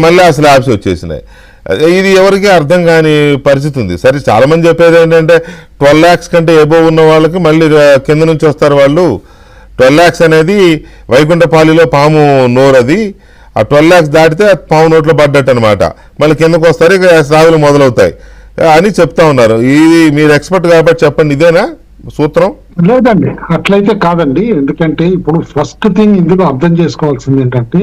మళ్ళీ ఆ స్లాబ్స్ వచ్చేసినాయి. ఇది ఎవరికి అర్థం కాని పరిస్థితి ఉంది. సరే చాలామంది చెప్పేది ఏంటంటే 12 lakhs కంటే ఎబో ఉన్న వాళ్ళకి మళ్ళీ కింద నుంచి వస్తారు వాళ్ళు. 12 lakhs అనేది వైకుంఠపాలిలో పాము నోరు, అది ఆ 12 lakhs దాటితే పాము నోట్లో పడ్డట్టు అనమాట. మళ్ళీ కిందకు వస్తారు, ఇక స్లాబులు మొదలవుతాయి అని చెప్తా ఉన్నారు. ఇది మీరు ఎక్స్పర్ట్ కాబట్టి చెప్పండి, ఇదేనా సూత్రం? లేదండి, అట్లయితే కాదండి. ఎందుకంటే ఇప్పుడు ఫస్ట్ థింగ్ ఇందులో అర్థం చేసుకోవాల్సింది ఏంటంటే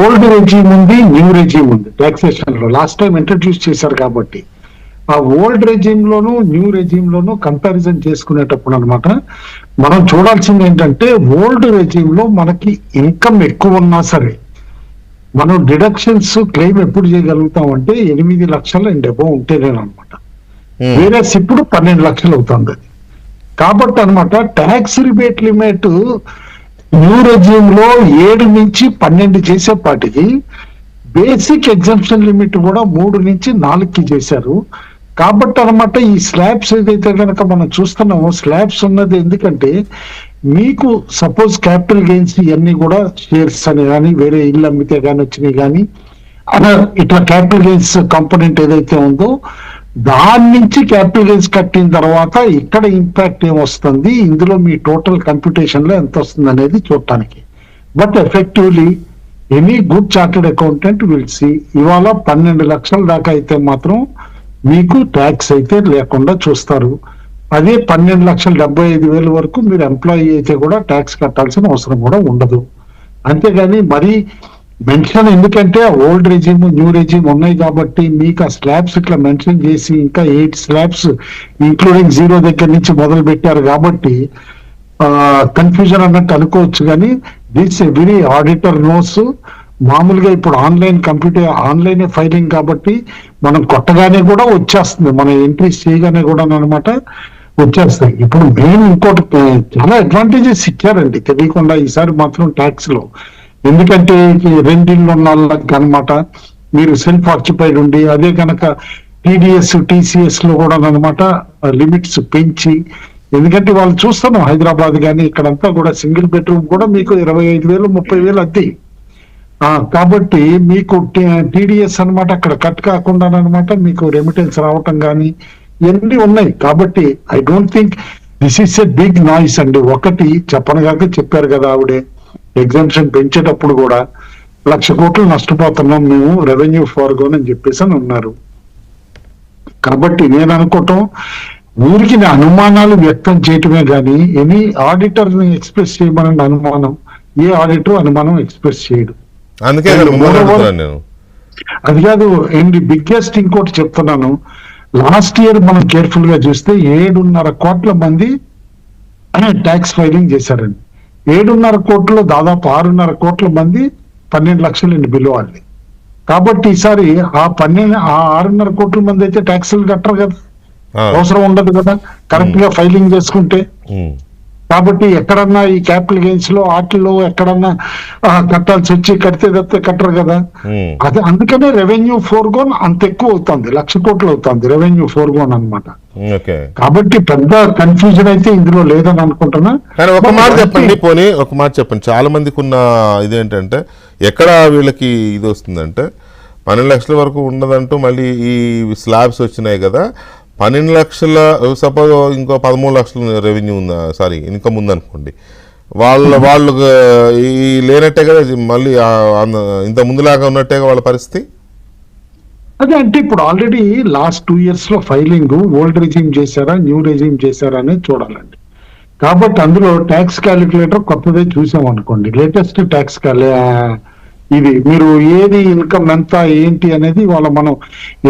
ఓల్డ్ రెజీమ్ ఉంది, న్యూ రెజీమ్ ఉంది టాక్సేషన్ లో. లాస్ట్ టైం ఇంట్రడ్యూస్ చేశారు కాబట్టి ఆ ఓల్డ్ రెజీమ్ లోను న్యూ రెజీమ్ లోను కంపారిజన్ చేసుకునేటప్పుడు అనమాట మనం చూడాల్సింది ఏంటంటే ఓల్డ్ రెజీమ్ లో మనకి ఇన్కమ్ ఎక్కువ ఉన్నా సరే మనం డిడక్షన్స్ క్లెయిమ్ ఎప్పుడు చేయగలుగుతాం అంటే 8 లక్షల అండ్ అబౌవ్ ఉంటేనేనమాట. వేరే ఇప్పుడు 12 లక్షలు అవుతుంది అది. కాబట్టి అనమాట tax rebate limit new resume లో 7 నుంచి 12 చేసేపాటికి బేసిక్ ఎగ్జంప్షన్ లిమిట్ కూడా 3 నుంచి 4కి చేశారు. కాబట్టి అనమాట ఈ స్లాబ్స్ ఏదైతే కనుక మనం చూస్తున్నామో స్లాబ్స్ ఉన్నది ఎందుకంటే మీకు సపోజ్ క్యాపిటల్ గెయిన్స్ ఇవన్నీ కూడా షేర్స్ అని కానీ వేరే ఇల్లు అమ్మితే కానీ వచ్చినాయి కానీ ఇట్లా క్యాపిటల్ గెయిన్స్ కాంపోనెంట్ ఏదైతే ఉందో దాని నుంచి క్యాపిటల్ గెయిన్స్ కట్టిన తర్వాత ఇక్కడ ఇంపాక్ట్ ఏమొస్తుంది, ఇందులో మీ టోటల్ కంప్యూటేషన్ లో ఎంత వస్తుంది అనేది చూడటానికి. But effectively any good chartered accountant will see ఇవాళ 12 లక్షల దాకా అయితే మాత్రం మీకు ట్యాక్స్ అయితే లేకుండా చూస్తారు. అదే 12,75,000 వరకు మీరు ఎంప్లాయీ అయితే కూడా ట్యాక్స్ కట్టాల్సిన అవసరం కూడా ఉండదు. అంతేగాని మరి మెన్షన్ ఎందుకంటే ఓల్డ్ రెజీమ్ న్యూ రెజీమ్ ఉన్నాయి కాబట్టి మీకు ఆ స్లాబ్స్ ఇట్లా మెన్షన్ చేసి ఇంకా 8 స్లాబ్స్ ఇంక్లూడింగ్ 0 దగ్గర నుంచి మొదలు పెట్టారు కాబట్టి కన్ఫ్యూజన్ అన్నట్టు అనుకోవచ్చు. కానీ దిస్ ఎవ్రీ ఆడిటర్ నోస్. మామూలుగా ఇప్పుడు ఆన్లైన్ ఫైలింగ్ కాబట్టి మనం కొట్టగానే కూడా వచ్చేస్తుంది, మనం ఎంట్రీస్ చేయగానే కూడా అనమాట వచ్చేస్తాయి. ఇప్పుడు మెయిన్ ఇంకోటి చాలా అడ్వాంటేజెస్ ఇచ్చారండి తెలియకుండా ఈసారి మాత్రం ట్యాక్స్ లో. ఎందుకంటే రెండిళ్ళు ఉన్న వాళ్ళకి అనమాట మీరు సెల్ఫ్ ఆక్యుపైడ్ ఉండి అదే కనుక టీడీఎస్ టీసీఎస్ లో కూడా అనమాట లిమిట్స్ పెంచి, ఎందుకంటే వాళ్ళు చూస్తున్నాం హైదరాబాద్ కానీ ఇక్కడంతా కూడా సింగిల్ బెడ్రూమ్ కూడా మీకు 25,000 30,000 అద్దె. కాబట్టి మీకు టీడీఎస్ అనమాట అక్కడ కట్ కాకుండా అనమాట మీకు రెమిటెన్స్ రావటం కానీ ఇవన్నీ ఉన్నాయి. కాబట్టి I don't think this is a big noise అండి. ఒకటి చెప్పనగాక చెప్పారు కదా ఆవిడే ఎగ్జామ్షన్ పెంచేటప్పుడు కూడా 1,00,000 కోట్లు నష్టపోతున్నాం మేము రెవెన్యూ ఫార్గోన్ అని చెప్పేసి అని ఉన్నారు. కాబట్టి నేను అనుకోవటం ఊరికి అనుమానాలు వ్యక్తం చేయటమే కానీ ఎనీ ఆడిటర్ ని ఎక్స్ప్రెస్ చేయమని అనుమానం ఏ ఆడిటర్ అనుమానం ఎక్స్ప్రెస్ చేయడు. అది కాదు ఏంటి బిగ్గెస్ట్ ఇంకోటి చెప్తున్నాను, లాస్ట్ ఇయర్ మనం కేర్ఫుల్ గా చూస్తే 7.5 కోట్ల మంది ట్యాక్స్ ఫైలింగ్ చేశారండి. 7.5 కోట్లలో దాదాపు 6.5 కోట్ల మంది 12 లక్షలు బిలో వాళ్ళని. కాబట్టి ఈసారి ఆ 6.5 కోట్ల మంది అయితే ట్యాక్సులు కట్టరు కదా, అవసరం ఉండదు కదా కరెక్ట్ గా ఫైలింగ్ చేసుకుంటే. కాబట్టి ఎక్కడన్నా ఈ క్యాపిటల్ గెయిన్స్ లో వాటిల్లో ఎక్కడన్నా కట్టాల్సి వచ్చి కడితే తప్పితే కట్టరు కదా. అదే అందుకనే రెవెన్యూ ఫోర్గోన్ అంత ఎక్కువ అవుతుంది, 1,00,000 కోట్లు అవుతుంది రెవెన్యూ ఫోర్గోన్ అనమాట. కాబట్టి పెద్ద కన్ఫ్యూజన్ అయితే ఇందులో లేదని అనుకుంటున్నా. ఒక మాట చెప్పండి, చాలా మందికి ఉన్న ఇదేంటంటే ఎక్కడ వీళ్ళకి ఇది వస్తుందంటే 12 లక్షల వరకు ఉండదంటూ మళ్ళీ ఈ స్లాబ్స్ వచ్చినాయి కదా, 12 లక్షల సపోజ్ ఇంకో 13 లక్షల రెవెన్యూ ఉందా ఇన్కమ్ ఉందనుకోండి, వాళ్ళు ఈ లేనట్టే కదా మళ్ళీ ఇంత ముందులాగా ఉన్నట్టే వాళ్ళ పరిస్థితి. అదే అంటే ఇప్పుడు ఆల్రెడీ లాస్ట్ 2 years లో ఫైలింగ్ ఓల్డ్ రెజీమ్ చేశారా న్యూ రెజీమ్ చేశారా అనేది చూడాలండి. కాబట్టి అందులో ట్యాక్స్ క్యాలిక్యులేటర్ కొత్తదే చూసాం అనుకోండి, లేటెస్ట్ ట్యాక్స్ ఇది మీరు ఏది ఇన్కమ్ ఎంత ఏంటి అనేది వాళ్ళ మనం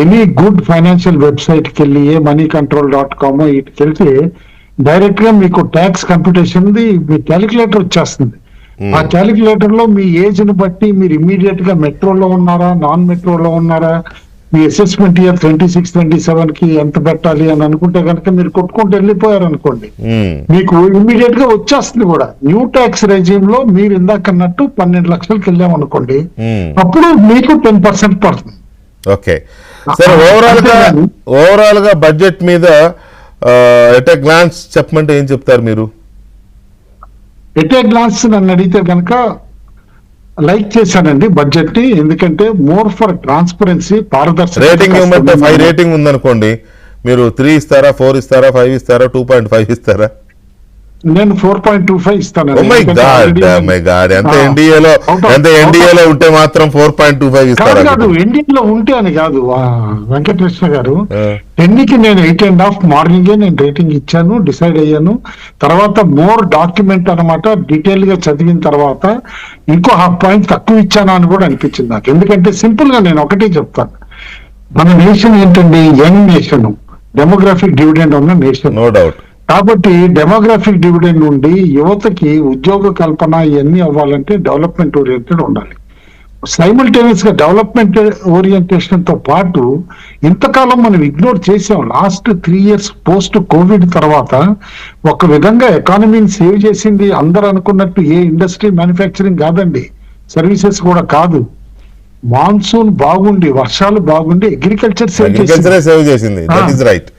ఎనీ గుడ్ ఫైనాన్షియల్ వెబ్సైట్ కి వెళ్ళి moneycontrol.com ఇటుకి వెళ్తే డైరెక్ట్ గా మీకు ట్యాక్స్ కంప్యూటేషన్ మీ క్యాలిక్యులేటర్ వచ్చేస్తుంది. ఆ క్యాలిక్యులేటర్ లో మీ ఏజ్ ని బట్టి మీరు ఇమీడియట్ గా మెట్రోలో ఉన్నారా నాన్ మెట్రోలో ఉన్నారా, మీ అసెస్మెంట్ ఇయర్ 26-27 కి ఎంత పెట్టాలి అని అనుకుంటే కనుక మీరు కొట్టుకుంటూ వెళ్ళిపోయారు అనుకోండి, మీకు ఇమ్మీడియట్ గా వచ్చేస్తుంది కూడా. న్యూ ట్యాక్స్ రెజీమ్ లో మీరు ఇందాక అన్నట్టు 12 లక్షలకి వెళ్ళామనుకోండి, అప్పుడు మీకు 10% పడుతుంది. ఓకే సరే, ఓవరాల్ గా బడ్జెట్ మీద ఎట్ ఏ గ్లాన్స్ చెప్పమంటే ఏం చెప్తారు మీరు? ఎట్ ఏ గ్లాన్స్ నన్ను అడిగితే కనుక లైక్ చేశానండి బడ్జెట్ ని, ఎందుకంటే మోర్ ఫర్ ట్రాన్స్పరెన్సీ, రేటింగ్ ఇవ్వమంటే 5 పారదర్శకత. రేటింగ్ ఉందనుకోండి, మీరు 3 ఇస్తారా, 4 ఇస్తారా, 5 ఇస్తారా, 2.5 ఇస్తారా? నేను 4.25 ఓ ఇస్తానండి. మై ఎందుకంటే గాడ్, already- మై గాడ్, ఎంత ఆ, ఎన్డీఏలో out of- ఎంత ఎన్డీఏలో ఉంటే మాత్రం 4.25 ఇస్తారా? కాదు ఎన్డీఏలో ఉంటే అని కాదు వెంకటకృష్ణ గారు, ఆ. 10కి నేను 8.5 మార్నింగే నేను రేటింగ్ ఇచ్చాను, డిసైడ్ అయ్యాను. తర్వాత మోర్ డాక్యుమెంట్ అన్నమాట, డీటెయిల్ గా చదివిన తర్వాత ఇంకో హాఫ్ పాయింట్ తక్కువ ఇచ్చాను అని కూడా అనిపించింది నాకు. ఎందుకంటే సింపుల్ గా నేను ఒకటే చెప్తాను, మన నేషన్ ఏంటండి, యంగ్ నేషన్, డెమోగ్రాఫిక్ డివిడెండ్ ఉన్న నేషన్. No doubt. కాబట్టి డెమోగ్రాఫిక్ డివిడెండ్ నుండి యువతకి ఉద్యోగ కల్పన ఇవన్నీ అవ్వాలంటే డెవలప్మెంట్ ఓరియంటెడ్ ఉండాలి. సైమల్టేనియస్ గా డెవలప్మెంట్ ఓరియంటేషన్ తో పాటు ఇంతకాలం మనం ఇగ్నోర్ చేసాం. లాస్ట్ 3 years పోస్ట్ కోవిడ్ తర్వాత ఒక విధంగా ఎకానమీని సేవ్ చేసింది అందరూ అనుకున్నట్టు ఏ ఇండస్ట్రీ, మ్యానుఫ్యాక్చరింగ్ కాదండి, సర్వీసెస్ కూడా కాదు. మాన్సూన్ బాగుండి, వర్షాలు బాగుండి అగ్రికల్చర్ సేవ్ చేసింది. అగ్రికల్చరే సేవ్ చేసింది. That is right.